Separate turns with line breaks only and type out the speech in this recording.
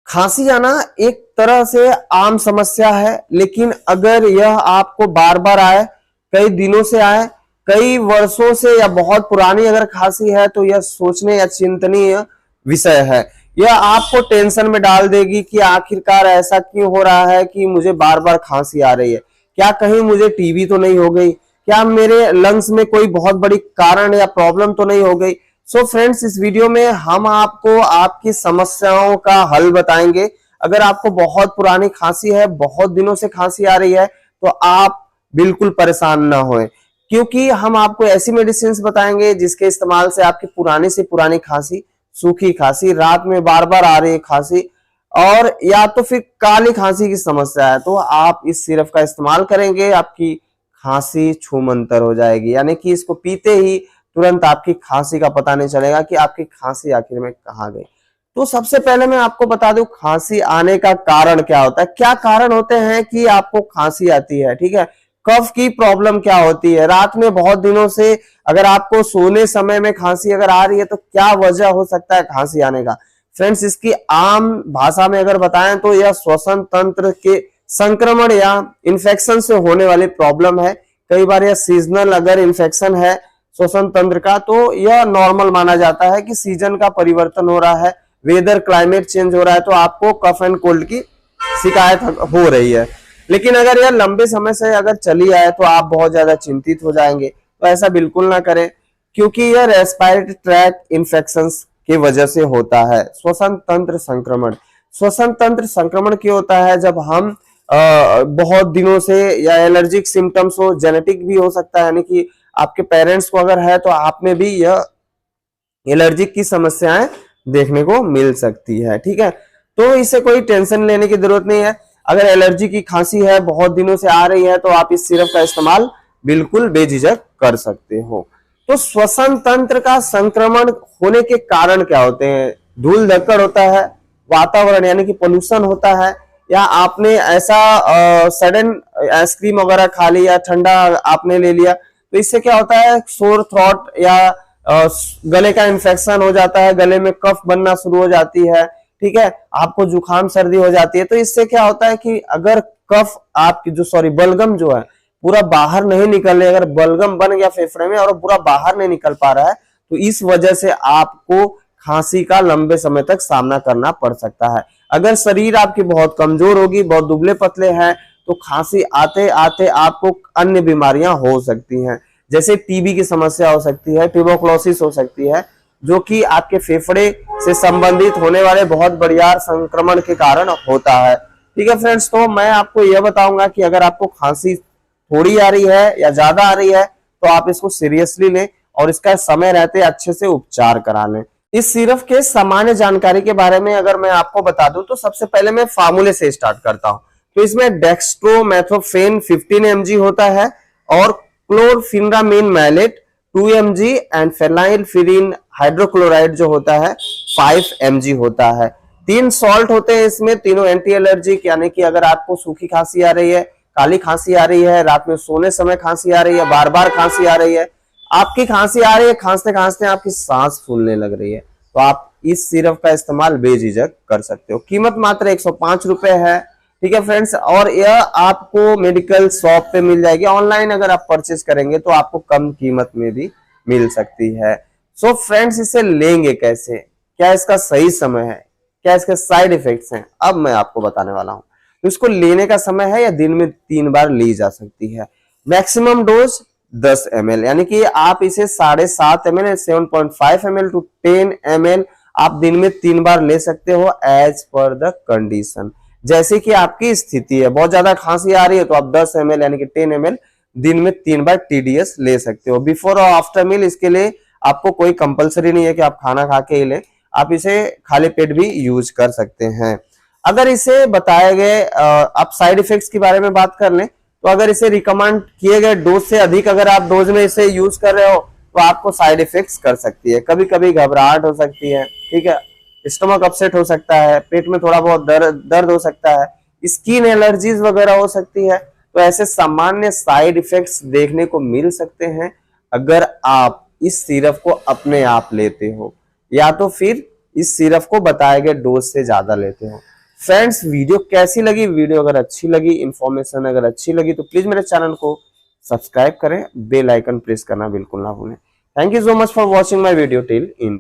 खांसी आना एक तरह से आम समस्या है, लेकिन अगर यह आपको बार बार आए, कई दिनों से आए, कई वर्षों से या बहुत पुरानी अगर खांसी है तो यह सोचने या चिंतनीय विषय है। यह आपको टेंशन में डाल देगी कि आखिरकार ऐसा क्यों हो रहा है कि मुझे बार बार खांसी आ रही है। क्या कहीं मुझे टीबी तो नहीं हो गई? क्या मेरे लंग्स में कोई बहुत बड़ी कारण या प्रॉब्लम तो नहीं हो गई? सो फ्रेंड्स, इस वीडियो में हम आपको आपकी समस्याओं का हल बताएंगे। अगर आपको बहुत पुरानी खांसी है, बहुत दिनों से खांसी आ रही है, तो आप बिल्कुल परेशान ना होएं, क्योंकि हम आपको ऐसी मेडिसिन बताएंगे जिसके इस्तेमाल से आपकी पुरानी से पुरानी खांसी, सूखी खांसी, रात में बार बार आ रही खांसी और या तो फिर काली खांसी की समस्या है, तो आप इस सिरप का इस्तेमाल करेंगे, आपकी खांसी छूमंतर हो जाएगी। यानी कि इसको पीते ही तुरंत आपकी खांसी का पता नहीं चलेगा कि आपकी खांसी आखिर में कहाँ गई। तो सबसे पहले मैं आपको बता दूं खांसी आने का कारण क्या होता है, क्या कारण होते हैं कि आपको खांसी आती है। ठीक है, कफ की प्रॉब्लम क्या होती है, रात में बहुत दिनों से अगर आपको सोने समय में खांसी अगर आ रही है तो क्या वजह हो सकता है खांसी आने का। फ्रेंड्स, इसकी आम भाषा में अगर बताएं तो यह श्वसन तंत्र के संक्रमण या इन्फेक्शन से होने वाली प्रॉब्लम है। कई बार यह सीजनल अगर इन्फेक्शन है श्वसन तंत्र का, तो यह नॉर्मल माना जाता है कि सीजन का परिवर्तन हो रहा है, वेदर क्लाइमेट चेंज हो रहा है, तो आपको कफ एंड कोल्ड की शिकायत हो रही है। लेकिन अगर यह लंबे समय से अगर चली आए तो आप बहुत ज्यादा चिंतित हो जाएंगे। तो ऐसा बिल्कुल ना करें, क्योंकि यह रेस्पिरेटरी ट्रैक्ट इन्फेक्शंस की वजह से होता है। श्वसन तंत्र संक्रमण, श्वसन तंत्र संक्रमण क्यों होता है? जब हम बहुत दिनों से या एलर्जिक सिम्टम्स हो, जेनेटिक भी हो सकता है, यानी कि आपके पेरेंट्स को अगर है तो आप में भी यह एलर्जिक की समस्याएं देखने को मिल सकती है। ठीक है, तो इससे कोई टेंशन लेने की जरूरत नहीं है। अगर एलर्जी की खांसी है, बहुत दिनों से आ रही है, तो आप इस सिरप का इस्तेमाल बिल्कुल बेझिझक कर सकते हो। तो श्वसन तंत्र का संक्रमण होने के कारण क्या होते हैं? धूल धक्कड़ होता है, वातावरण यानी कि पोल्यूशन होता है, या आपने ऐसा सडन आइसक्रीम वगैरह खा ली या ठंडा आपने ले लिया, तो इससे क्या होता है? सोर थ्रोट या गले का इन्फेक्शन हो जाता है, गले में कफ बनना शुरू हो जाती है। ठीक है, आपको जुकाम सर्दी हो जाती है। तो इससे क्या होता है कि अगर कफ आपकी बलगम जो है पूरा बाहर नहीं निकल रही, अगर बलगम बन गया फेफड़े में और पूरा बाहर नहीं निकल पा रहा है, तो इस वजह से आपको खांसी का लंबे समय तक सामना करना पड़ सकता है। अगर शरीर आपकी बहुत कमजोर होगी, बहुत दुबले पतले हैं, तो खांसी आते आते आपको अन्य बीमारियां हो सकती हैं, जैसे टीबी की समस्या हो सकती है, ट्यूबरकुलोसिस हो सकती है, जो कि आपके फेफड़े से संबंधित होने वाले बहुत बड़ियार संक्रमण के कारण होता है। ठीक है फ्रेंड्स, तो मैं आपको यह बताऊंगा कि अगर आपको खांसी थोड़ी आ रही है या ज्यादा आ रही है तो आप इसको सीरियसली लें और इसका समय रहते अच्छे से उपचार करा लें। इस सिरप के सामान्य जानकारी के बारे में अगर मैं आपको बता दूं तो सबसे पहले मैं फार्मूले से स्टार्ट करता हूं। तो इसमें डेक्स्ट्रोमेथोफेन 15 mg होता है और क्लोरफिनरामिन मैलेट 2 mg एंड फेनाइलफिरिन हाइड्रोक्लोराइड जो होता है 5 mg होता है। 3 सॉल्ट होते हैं इसमें, तीनों एंटी एलर्जिक, यानी कि अगर आपको सूखी खांसी आ रही है, काली खांसी आ रही है, रात में सोने समय खांसी आ रही है, बार बार खांसी आ रही है, आपकी खांसी आ रही है, खांसते खांसते आपकी सांस फूलने लग रही है, तो आप इस सिरप का इस्तेमाल बेझिझक कर सकते हो। कीमत मात्र 105 रुपए है। ठीक है फ्रेंड्स, और यह आपको मेडिकल शॉप पे मिल जाएगी। ऑनलाइन अगर आप परचेज करेंगे तो आपको कम कीमत में भी मिल सकती है। सो फ्रेंड्स, इसे लेंगे कैसे, क्या इसका सही समय है, क्या इसके साइड इफेक्ट्स हैं, अब मैं आपको बताने वाला हूं। तो इसको लेने का समय है या दिन में 3 बार ली जा सकती है। मैक्सिमम डोज 10 ml, यानी कि आप इसे 7.5 ml 7.5 ml टू 10 ml आप दिन में 3 बार ले सकते हो, एज पर द कंडीशन, जैसे कि आपकी स्थिति है। बहुत ज्यादा खांसी आ रही है तो आप 10 ml यानी कि 10 ml दिन में 3 बार TDS ले सकते हो। बिफोर और आफ्टर मील इसके लिए आपको कोई कंपलसरी नहीं है कि आप खाना खा के ही लें, आप इसे खाली पेट भी यूज कर सकते हैं। अगर इसे बताए गए आप साइड इफेक्ट्स के बारे में बात कर लें, तो अगर इसे रिकमेंड किए गए डोज से अधिक अगर आप डोज में इसे यूज कर रहे हो तो आपको साइड इफेक्ट्स कर सकती है। कभी कभी घबराहट हो सकती है, ठीक है, स्टमक अपसेट हो सकता है, पेट में थोड़ा बहुत दर्द हो सकता है, स्किन एलर्जीज वगैरह हो सकती है। तो ऐसे सामान्य साइड इफेक्ट्स देखने को मिल सकते हैं अगर आप इस सिरप को अपने आप लेते हो या तो फिर इस सिरप को बताए गए डोज से ज्यादा लेते हो। फ्रेंड्स वीडियो कैसी लगी, वीडियो अगर अच्छी लगी, इंफॉर्मेशन अगर अच्छी लगी तो प्लीज मेरे चैनल को सब्सक्राइब करें, बेल आइकन प्रेस करना बिल्कुल ना भूलें। Thank you so much for watching my video till in